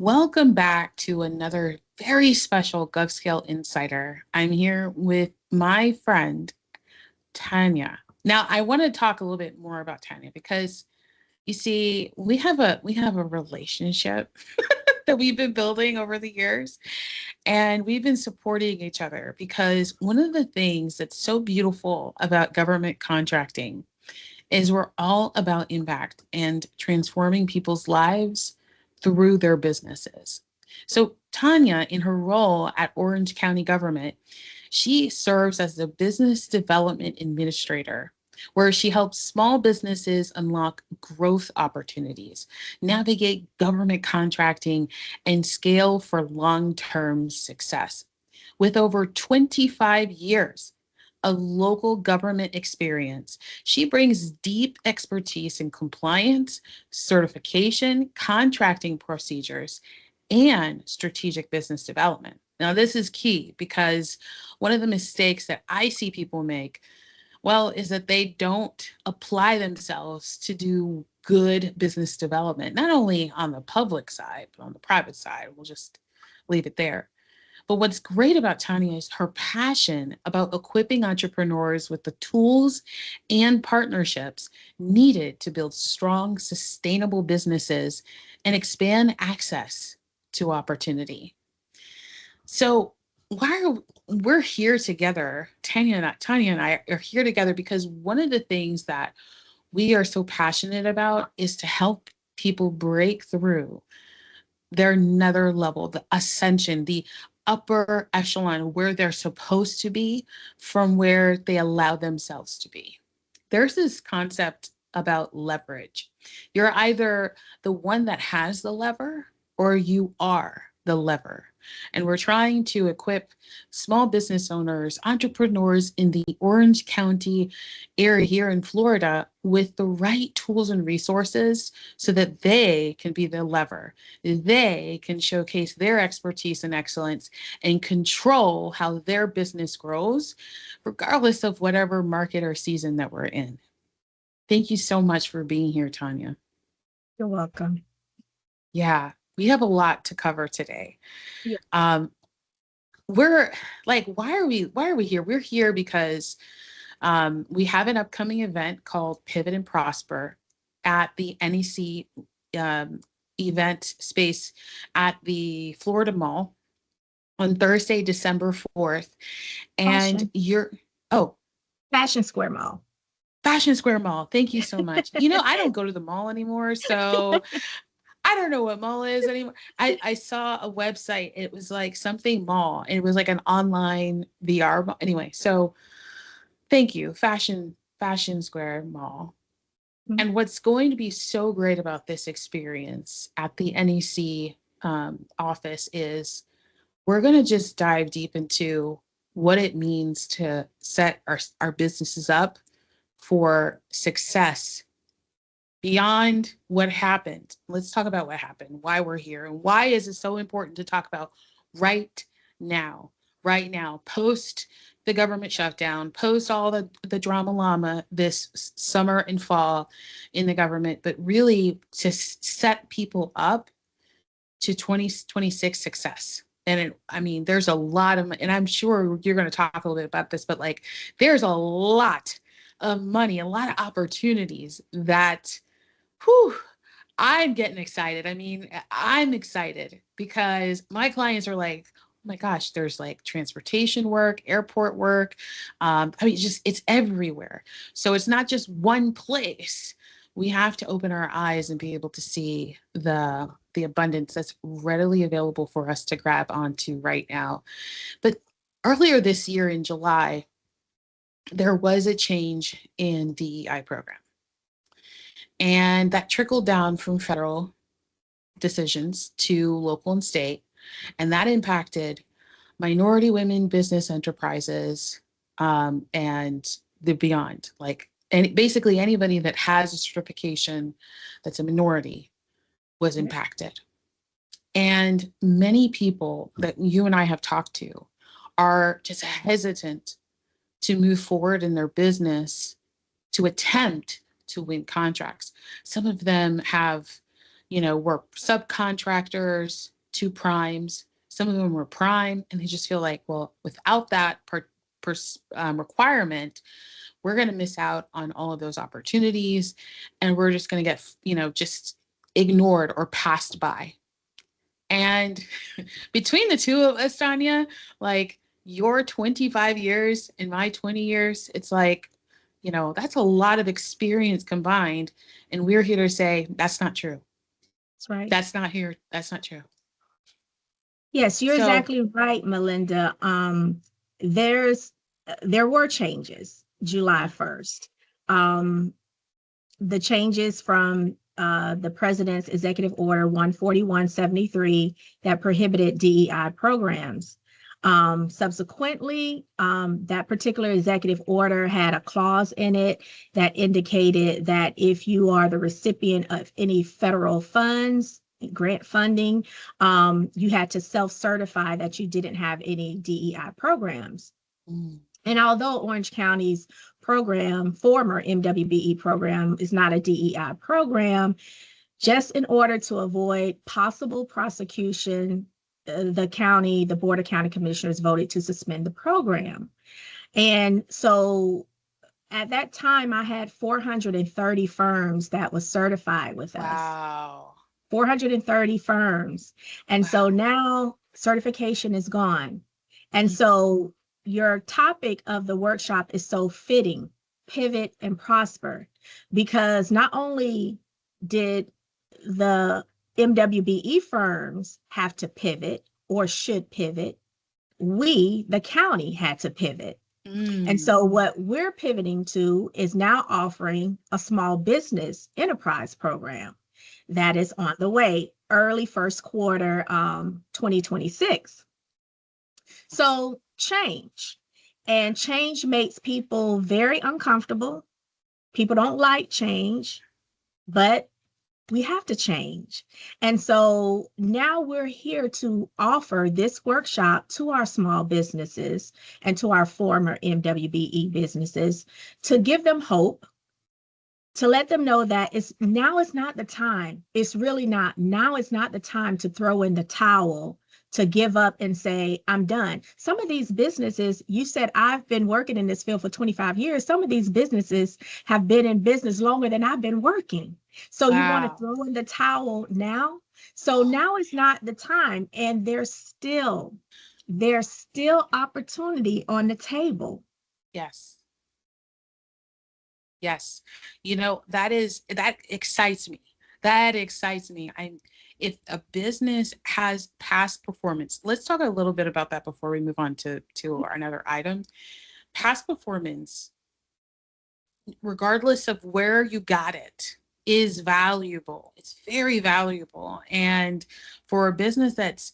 Welcome back to another very special GovScale Insider. I'm here with my friend, Tanya. Now, I want to talk a little bit more about Tanya because you see, we have a relationship that we've been building over the years, and we've been supporting each other because one of the things that's so beautiful about government contracting is we're all about impact and transforming people's lives through their businesses. So, Tanya, in her role at Orange County government, she serves as the business development administrator, where she helps small businesses unlock growth opportunities, navigate government contracting, and scale for long term success. With over 25 years of local government experience, she brings deep expertise in compliance, certification, contracting procedures, and strategic business development. Now, this is key because one of the mistakes that I see people make, well, is that they don't apply themselves to do good business development, not only on the public side, but on the private side. We'll just leave it there. But what's great about Tanya is her passion about equipping entrepreneurs with the tools and partnerships needed to build strong, sustainable businesses and expand access to opportunity. So, why are we're here together? Tanya and I are here together because one of the things that we are so passionate about is to help people break through their nether level, the ascension, the upper echelon where they're supposed to be from where they allow themselves to be. There's this concept about leverage. You're either the one that has the lever or you are the lever. And we're trying to equip small business owners, entrepreneurs in the Orange County area here in Florida with the right tools and resources so that they can be the lever. They can showcase their expertise and excellence and control how their business grows, regardless of whatever market or season that we're in. Thank you so much for being here, Tanya. You're welcome. Yeah, we have a lot to cover today. Yeah. Um, we're like, why are we here? We're here because we have an upcoming event called Pivot and Prosper at the NEC event space at the Florida Mall on Thursday, December 4th. And Fashion. oh, Fashion Square Mall. Fashion Square Mall. Thank you so much. I don't go to the mall anymore. So I don't know what mall is anymore. I saw a website. It was like something mall. And it was like an online VR mall. Anyway, so thank you, Fashion Square Mall. Mhm. And what's going to be so great about this experience at the NEC office is we're going to just dive deep into what it means to set our businesses up for success beyond what happened. Let's talk about what happened, why we're here, and why is it so important to talk about right now, right now, post the government shutdown, post all the drama llama this summer and fall in the government, but really to set people up to 2026 success. And I mean, there's a lot of, and I'm sure you're going to talk a little bit about this, but like, there's a lot of money, a lot of opportunities that whew, I'm getting excited. I mean, I'm excited because my clients are like, oh my gosh, there's like transportation work, airport work. I mean, just it's everywhere. So it's not just one place. We have to open our eyes and be able to see the abundance that's readily available for us to grab onto right now. But earlier this year in July, there was a change in DEI program. And that trickled down from federal decisions to local and state. And that impacted minority women business enterprises and the beyond. Like, and basically anybody that has a certification that's a minority was Yeah. impacted. And many people that you and I have talked to are just hesitant to move forward in their business to attempt to win contracts. Some of them have were subcontractors to primes. Some of them were prime, and they just feel like, well, without that requirement, we're going to miss out on all of those opportunities, and we're just going to get, just ignored or passed by. And between the two of us, Tanya, like your 25 years and my 20 years, it's like, that's a lot of experience combined. And we're here to say that's not true. That's right. That's not here. That's not true. Yes, you're exactly right, Melinda. There were changes July 1st. The changes from the president's executive order 14173 that prohibited DEI programs. Subsequently, that particular executive order had a clause in it that indicated that if you are the recipient of any federal funds, grant funding, you had to self-certify that you didn't have any DEI programs. And although Orange County's program, former MWBE program, is not a DEI program, just in order to avoid possible prosecution, the Board of County Commissioners voted to suspend the program. And so at that time, I had 430 firms that was certified with us. Wow. 430 firms. And so now certification is gone. And so your topic of the workshop is so fitting, pivot and prosper, because not only did the MWBE firms have to pivot or should pivot, we, the county, had to pivot. And so what we're pivoting to is now offering a small business enterprise program that is on the way, early first quarter 2026. So change makes people very uncomfortable. People don't like change, but we have to change. And so now we're here to offer this workshop to our small businesses and to our former MWBE businesses to give them hope, to let them know that now is not the time. It's really not. Now is not the time to throw in the towel, to give up and say, I'm done. Some of these businesses, you said, I've been working in this field for 25 years. Some of these businesses have been in business longer than I've been working. So you want to throw in the towel now? So now is not the time. And there's still opportunity on the table. Yes. Yes. That excites me. That excites me. If a business has past performance, let's talk a little bit about that before we move on to another item. Past performance, regardless of where you got it, is valuable. It's very valuable. And for a business that's,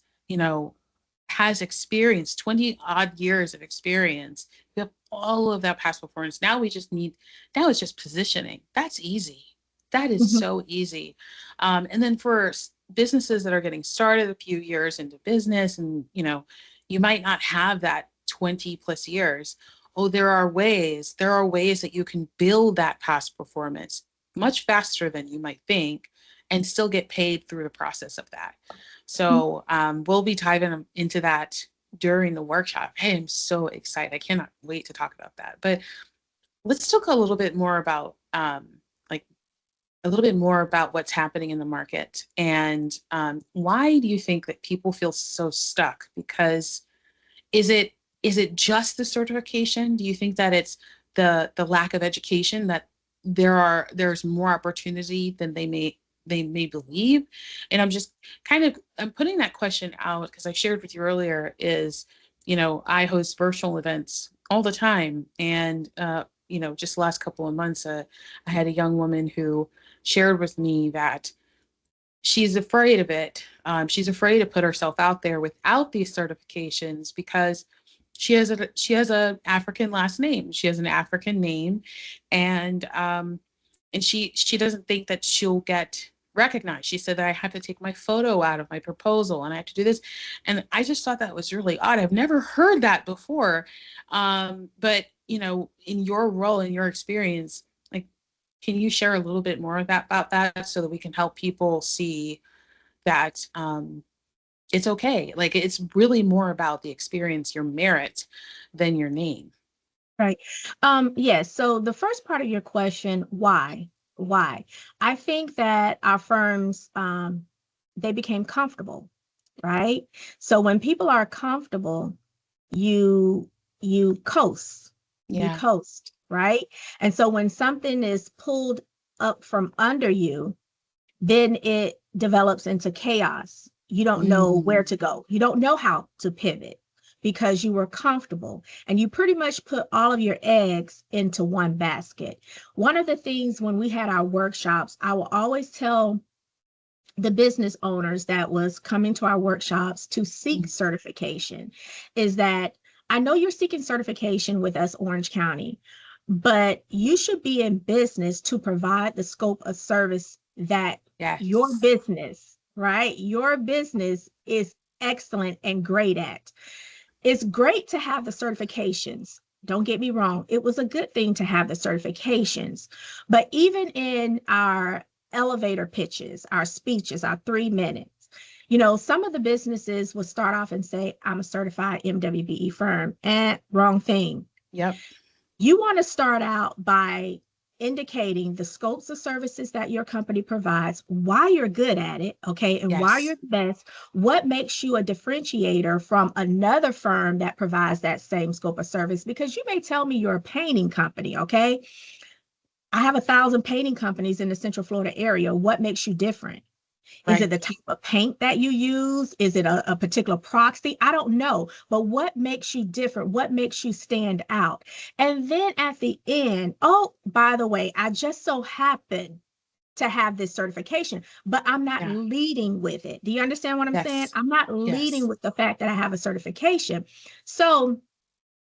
has experience, 20 odd years of experience, we have all of that past performance. Now it's just positioning. That's easy. That is so easy. And then for businesses that are getting started a few years into business, and you might not have that 20 plus years. Oh, there are ways that you can build that past performance much faster than you might think and still get paid through the process of that. So we'll be diving into that during the workshop. Hey, I'm so excited. I cannot wait to talk about that. But let's talk a little bit more about what's happening in the market, and why do you think that people feel so stuck? Because is it just the certification? Do you think that it's the lack of education, that there's more opportunity than they may believe? And I'm putting that question out because I shared with you earlier is, I host virtual events all the time. And, just the last couple of months, I had a young woman who shared with me that she's afraid of it. She's afraid to put herself out there without these certifications because she has a African last name. She has an African name, and she doesn't think that she'll get recognized. She said that I have to take my photo out of my proposal and I have to do this. And I just thought that was really odd. I've never heard that before. But in your role, in your experience, like, Can you share a little bit more about that so that we can help people see that it's okay? Like it's really more about the experience, your merit, than your name. Right. Yes. So the first part of your question, why? Why? I think that our firms, they became comfortable, right? So when people are comfortable, you you coast, you Yeah. coast, right? And so when something is pulled up from under you, then it develops into chaos. You don't know where Mm, to go. You don't know how to pivot because you were comfortable and you pretty much put all of your eggs into one basket. One of the things when we had our workshops, I will always tell the business owners that was coming to our workshops to seek mm, certification is that I know you're seeking certification with us, Orange County, but you should be in business to provide the scope of service that your yes. business, right? Your business is excellent and great at. It's great to have the certifications. Don't get me wrong. It was a good thing to have the certifications. But even in our elevator pitches, our speeches, our 3 minutes, some of the businesses would start off and say, I'm a certified MWBE firm. And wrong thing. Yep. You want to start out by indicating the scopes of services that your company provides, why you're good at it, okay, and why Yes. you're the best, what makes you a differentiator from another firm that provides that same scope of service. Because you may tell me you're a painting company, okay? I have 1,000 painting companies in the Central Florida area. What makes you different? Is it Right. the type of paint that you use? Is it a particular proxy? I don't know. But what makes you different? What makes you stand out? And then at the end, oh, by the way, I just so happen to have this certification, but I'm not Yeah. leading with it. Do you understand what I'm saying? Yes. I'm not leading Yes. with the fact that I have a certification. So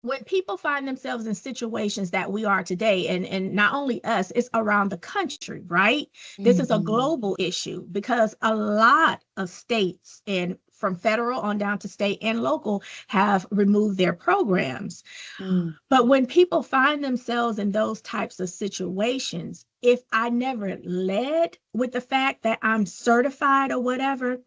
when people find themselves in situations that we are today, and not only us, it's around the country, right? This is a Hmm. global issue because a lot of states and from federal on down to state and local have removed their programs. Mm, But when people find themselves in those types of situations, if I never led with the fact that I'm certified or whatever,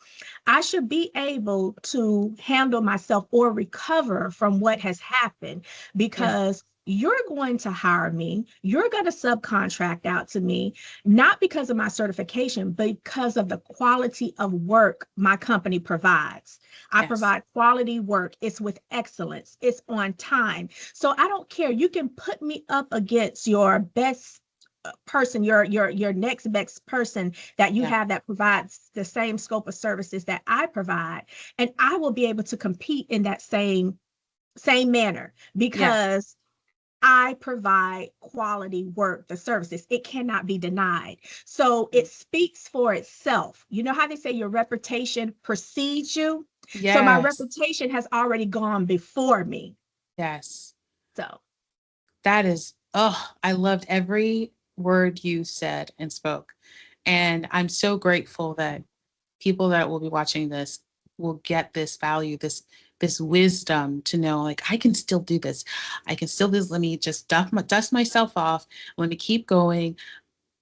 I should be able to handle myself or recover from what has happened yeah. because you're going to hire me, you're going to subcontract out to me, not because of my certification, but because of the quality of work my company provides. I Yes. provide quality work. It's with excellence. It's on time. So I don't care. You can put me up against your best person, your next best person that you Yeah. have that provides the same scope of services that I provide, and I will be able to compete in that same manner Yeah. because I provide quality work, the services. It cannot be denied. So Mm. it speaks for itself. You know how they say your reputation precedes you? So my Yes. reputation has already gone before me. Yes. So, That is, oh, I loved every word you said and spoke. And I'm so grateful that people that will be watching this will get this value, this wisdom to know like I can still do this. I can still do this. Let me just dust myself off. Let me keep going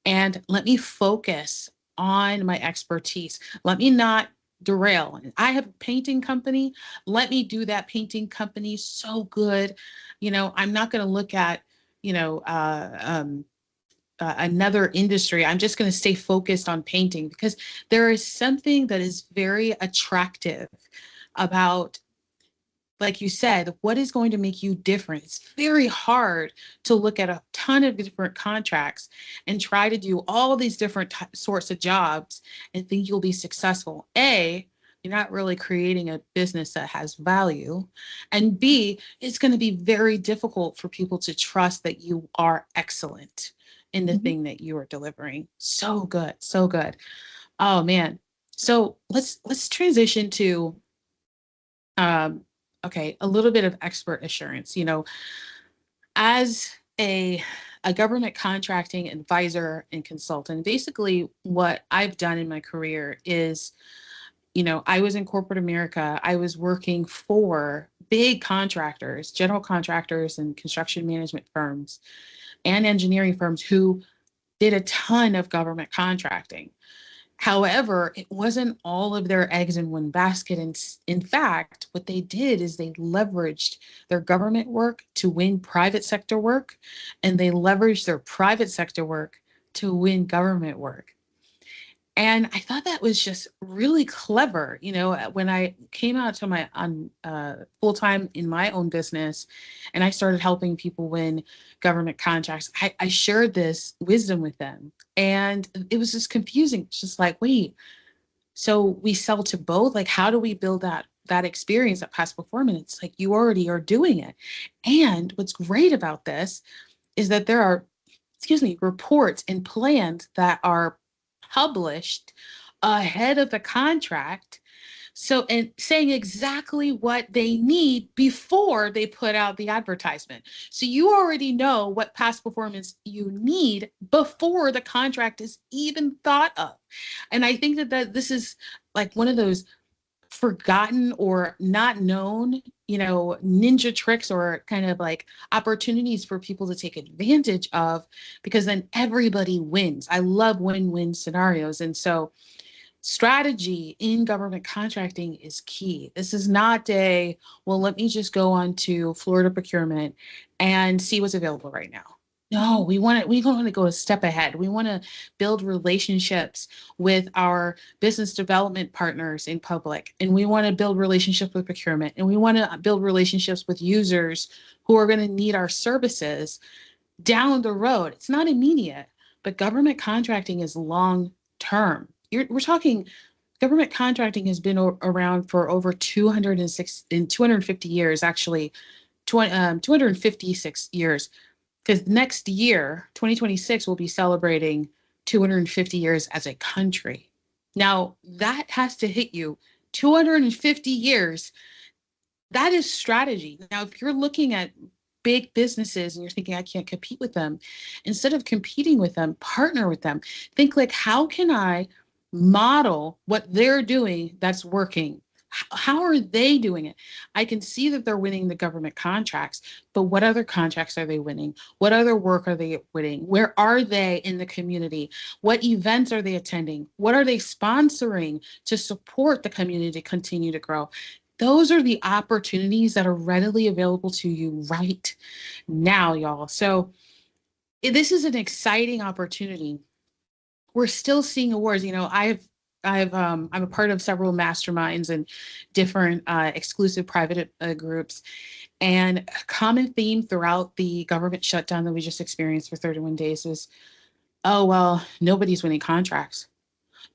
and let me focus on my expertise. Let me not derail. I have a painting company. Let me do that painting company so good. I'm not going to look at, you know, another industry. I'm just going to stay focused on painting because there is something that is very attractive about, like you said, what is going to make you different? It's very hard to look at a ton of different contracts and try to do all these different sorts of jobs and think you'll be successful. A, you're not really creating a business that has value. And B, it's going to be very difficult for people to trust that you are excellent in the mhm. thing that you are delivering. So good, so good. Oh man. So let's transition to um, okay, a little bit of expert assurance. As a government contracting advisor and consultant, basically what I've done in my career is, I was in corporate America. I was working for big contractors, general contractors and construction management firms and engineering firms who did a ton of government contracting. However, it wasn't all of their eggs in one basket. And in fact, what they did is they leveraged their government work to win private sector work, and they leveraged their private sector work to win government work. And I thought that was just really clever. When I came out to my full time in my own business and I started helping people win government contracts, I shared this wisdom with them. And it was just confusing. It's just like, wait, so we sell to both? Like, how do we build that experience, that past performance? It's like you already are doing it. And what's great about this is that there are, reports and plans that are published ahead of the contract. So, and saying exactly what they need before they put out the advertisement. So you already know what past performance you need before the contract is even thought of. And I think that this is like one of those forgotten or not known, ninja tricks or kind of like opportunities for people to take advantage of, because then everybody wins. I love win-win scenarios. And so strategy in government contracting is key. This is not let me just go on to Florida procurement and see what's available right now. No, we want to go a step ahead. We want to build relationships with our business development partners in public, and we want to build relationships with procurement, and we want to build relationships with users who are going to need our services down the road. It's not immediate, but government contracting is long term. We're talking government contracting has been around for over 250 years, actually, 256 years. Because next year, 2026, we'll be celebrating 250 years as a country. Now, that has to hit you. 250 years, that is strategy. Now, if you're looking at big businesses and you're thinking, I can't compete with them, instead of competing with them, partner with them. Think like, how can I model what they're doing that's working? How are they doing it? I can see that they're winning the government contracts, but what other contracts are they winning? What other work are they winning? Where are they in the community? What events are they attending? What are they sponsoring to support the community to continue to grow? Those are the opportunities that are readily available to you right now, y'all. So this is an exciting opportunity. We're still seeing awards. I'm a part of several masterminds and different exclusive private groups. And a common theme throughout the government shutdown that we just experienced for 31 days is, oh, well, nobody's winning contracts.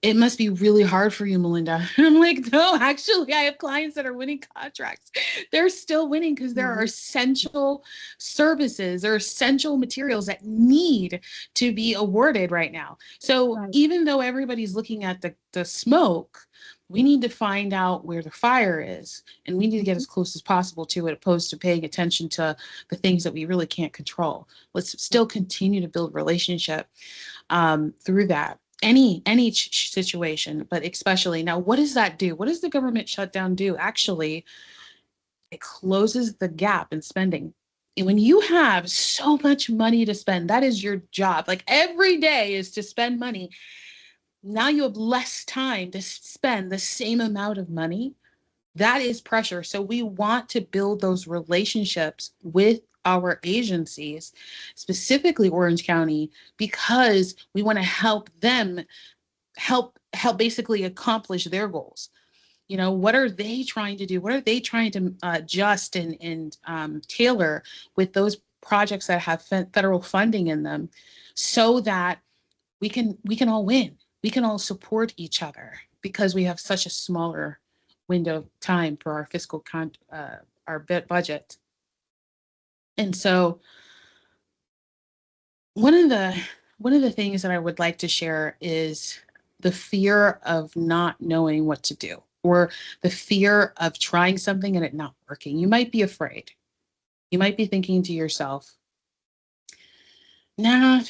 It must be really hard for you, Melinda. I'm like, no, actually, I have clients that are winning contracts. They're still winning because there are essential services or essential materials that need to be awarded right now. So even though everybody's looking at the smoke, we need to find out where the fire is, and we need to get as close as possible to it, opposed to paying attention to the things that we really can't control. Let's still continue to build relationship through that. Any situation, but especially now, what does that do? What does the government shutdown do? Actually, it closes the gap in spending. And when you have so much money to spend, that is your job. Like every day is to spend money. Now you have less time to spend the same amount of money. That is pressure. So we want to build those relationships with our agencies, specifically Orange County, because we want to help them help basically accomplish their goals. What are they trying to do? What are they trying to adjust and tailor with those projects that have federal funding in them, so that we can all win. We can all support each other because we have such a smaller window of time for our fiscal our budget. And so one of the things that I would like to share is the fear of not knowing what to do, or the fear of trying something and it not working. You might be afraid. You might be thinking to yourself, nah,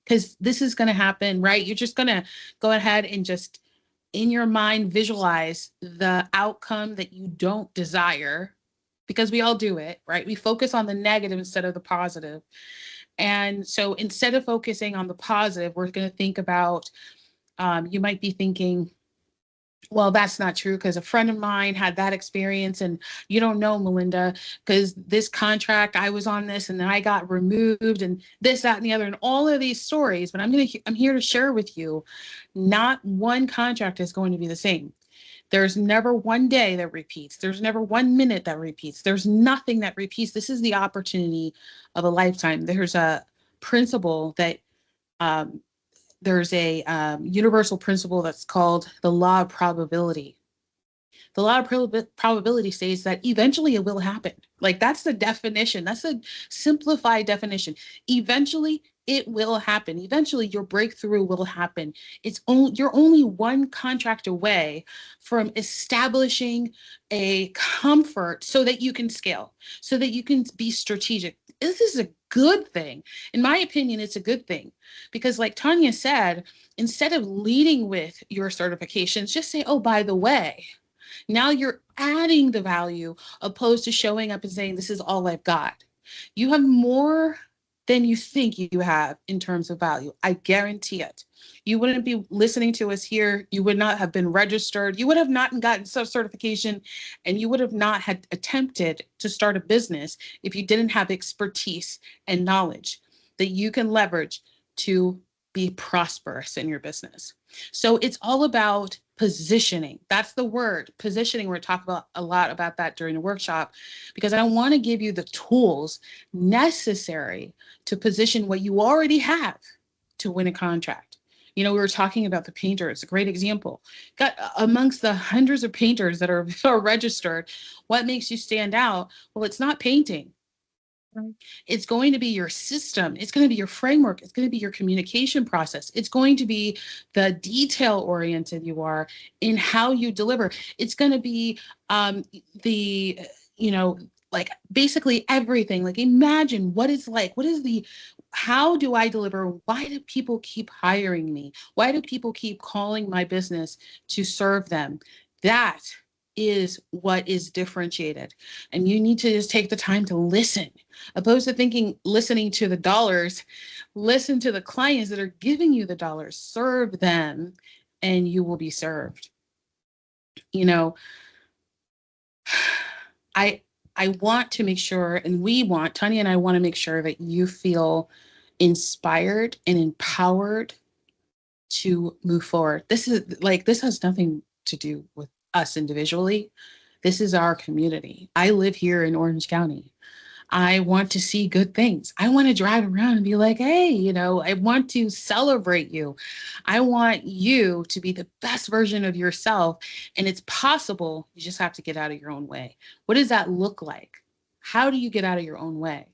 because this is going to happen, right? You're just going to go ahead and just in your mind visualize the outcome that you don't desire, because we all do it, right? We focus on the negative instead of the positive. And so instead of focusing on the positive, we're going to think about, you might be thinking, well, that's not true because a friend of mine had that experience. And you don't know, Melinda, because this contract, I was on this and then I got removed and this, that, and the other, and all of these stories. But I'm here to share with you, not one contract is going to be the same. There's never one day that repeats. There's never 1 minute that repeats. There's nothing that repeats. This is the opportunity of a lifetime. There's a principle that um, there's a universal principle that's called the law of probability. The law of probability says that eventually it will happen. Like that's the definition. That's a simplified definition. Eventually it will happen. Eventually your breakthrough will happen. You're only one contract away from establishing a comfort so that you can scale, so that you can be strategic. This is a good thing. In my opinion, it's a good thing because like Tanya said, instead of leading with your certifications, just say, oh, by the way, now you're adding the value opposed to showing up and saying, this is all I've got. You have more than you think you have in terms of value. I guarantee it. You wouldn't be listening to us here. You would not have been registered. You would have not gotten certification, and you would have not had attempted to start a business if you didn't have expertise and knowledge that you can leverage to be prosperous in your business. So it's all about positioning. That's the word, positioning. We're talking about a lot about that during the workshop because I want to give you the tools necessary to position what you already have to win a contract. You know, we were talking about the painter. It's a great example. Got amongst the hundreds of painters that are registered, what makes you stand out? Well, it's not painting. It's going to be your system. It's going to be your framework. It's going to be your communication process. It's going to be the detail oriented you are in how you deliver. It's going to be the, like basically everything. Like imagine what it's like. How do I deliver? Why do people keep hiring me? Why do people keep calling my business to serve them? That is what is differentiated. And you need to just take the time to listen, opposed to listening to the dollars. Listen to the clients that are giving you the dollars, serve them, and you will be served. You know, I want to make sure, and Tanya and I want to make sure that you feel inspired and empowered to move forward. This has nothing to do with us individually. This is our community. I live here in Orange County. I want to see good things. I want to drive around and be like, hey, I want to celebrate you. I want you to be the best version of yourself. And it's possible. You just have to get out of your own way. What does that look like? How do you get out of your own way?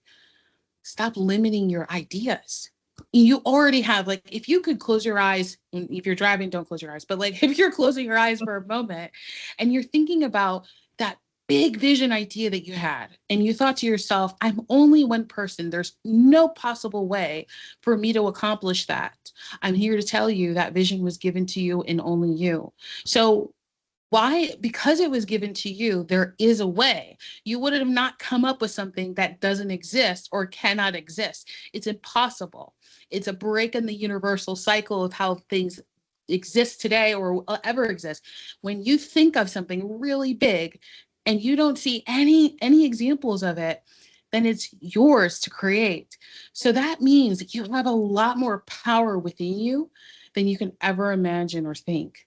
Stop limiting your ideas. You already have, like, if you could close your eyes, if you're driving, don't close your eyes, but like if you're closing your eyes for a moment and you're thinking about that big vision idea that you had, and you thought to yourself, I'm only one person. There's no possible way for me to accomplish that. I'm here to tell you that vision was given to you and only you. So why? Because it was given to you, there is a way. You would have not come up with something that doesn't exist or cannot exist. It's impossible. It's a break in the universal cycle of how things exist today or ever exist. When you think of something really big and you don't see any examples of it, then it's yours to create. So that means that you have a lot more power within you than you can ever imagine or think.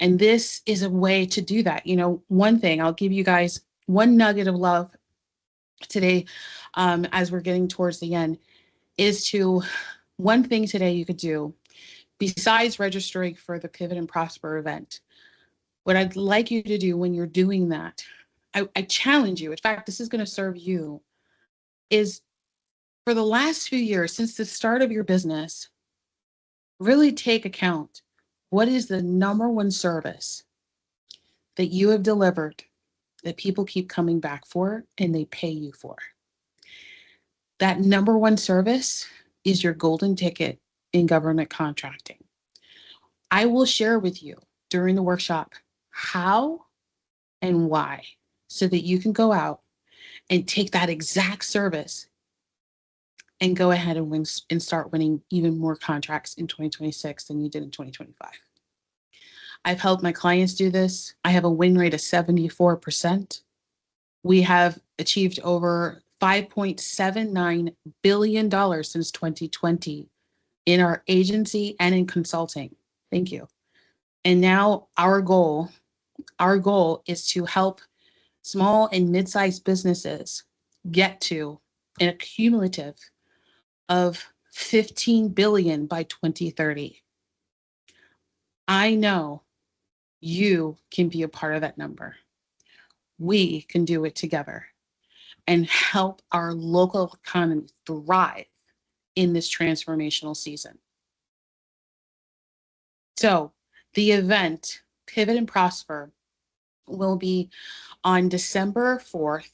And this is a way to do that. One thing, I'll give you guys one nugget of love today, as we're getting towards the end, is one thing today you could do besides registering for the Pivot and Prosper event. What I'd like you to do when you're doing that, I challenge you, in fact, this is going to serve you, is for the last few years, since the start of your business, really take account. What is the number one service that you have delivered that people keep coming back for and they pay you for? That number one service is your golden ticket in government contracting. I will share with you during the workshop how and why, so that you can go out and take that exact service and go ahead and win and start winning even more contracts in 2026 than you did in 2025. I've helped my clients do this. I have a win rate of 74%. We have achieved over $5.79 billion since 2020 in our agency and in consulting. Thank you. And now our goal is to help small and mid-sized businesses get to an accumulative of 15 billion by 2030. I know you can be a part of that number. We can do it together and help our local economy thrive in this transformational season. So the event, Pivot and Prosper, will be on December 4th,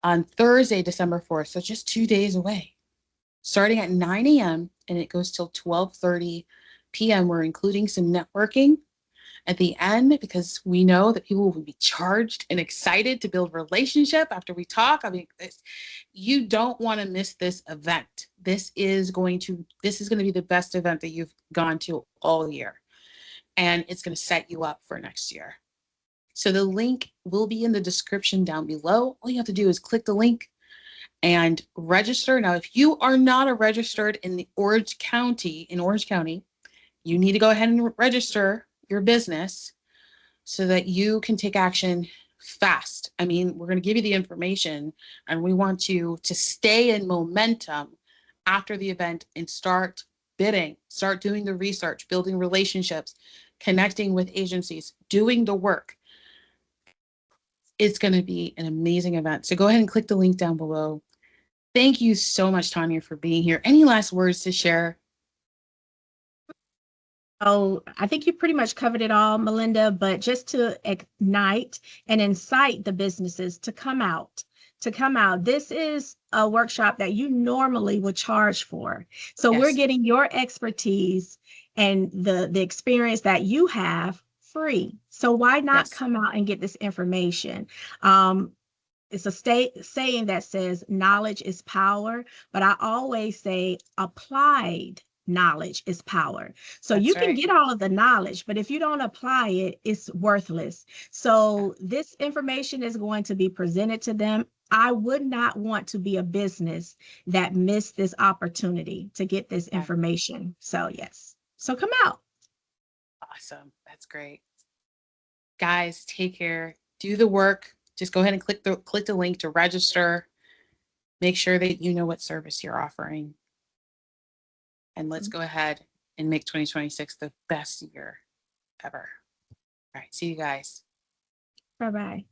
on Thursday, December 4th, so just 2 days away, starting at 9 a.m. and it goes till 12:30 p.m. We're including some networking at the end because we know that people will be charged and excited to build relationship after we talk. I mean, you don't want to miss this event. This is going to be the best event that you've gone to all year, and it's going to set you up for next year. So the link will be in the description down below. All you have to do is click the link and register. Now, if you are not a registered in Orange County, you need to go ahead and register your business so that you can take action fast. I mean, we're going to give you the information and we want you to stay in momentum after the event and start bidding, start doing the research, building relationships, connecting with agencies, doing the work. It's going to be an amazing event. So go ahead and click the link down below. Thank you so much, Tanya, for being here. Any last words to share? Oh, I think you pretty much covered it all, Melinda, but just to ignite and incite the businesses to come out. This is a workshop that you normally would charge for. So we're Yes. getting your expertise and the experience that you have free. So why not Yes. come out and get this information? It's a saying that says knowledge is power, but I always say applied knowledge is power. So That's you can right. get all of the knowledge, but if you don't apply it, it's worthless. So this information is going to be presented to them. I would not want to be a business that missed this opportunity to get this Yeah. information. So yes. So come out. Awesome. That's great. Guys, take care. Do the work. Just go ahead and click the link to register. Make sure that you know what service you're offering. And let's go ahead and make 2026 the best year ever. All right. See you guys. Bye-bye.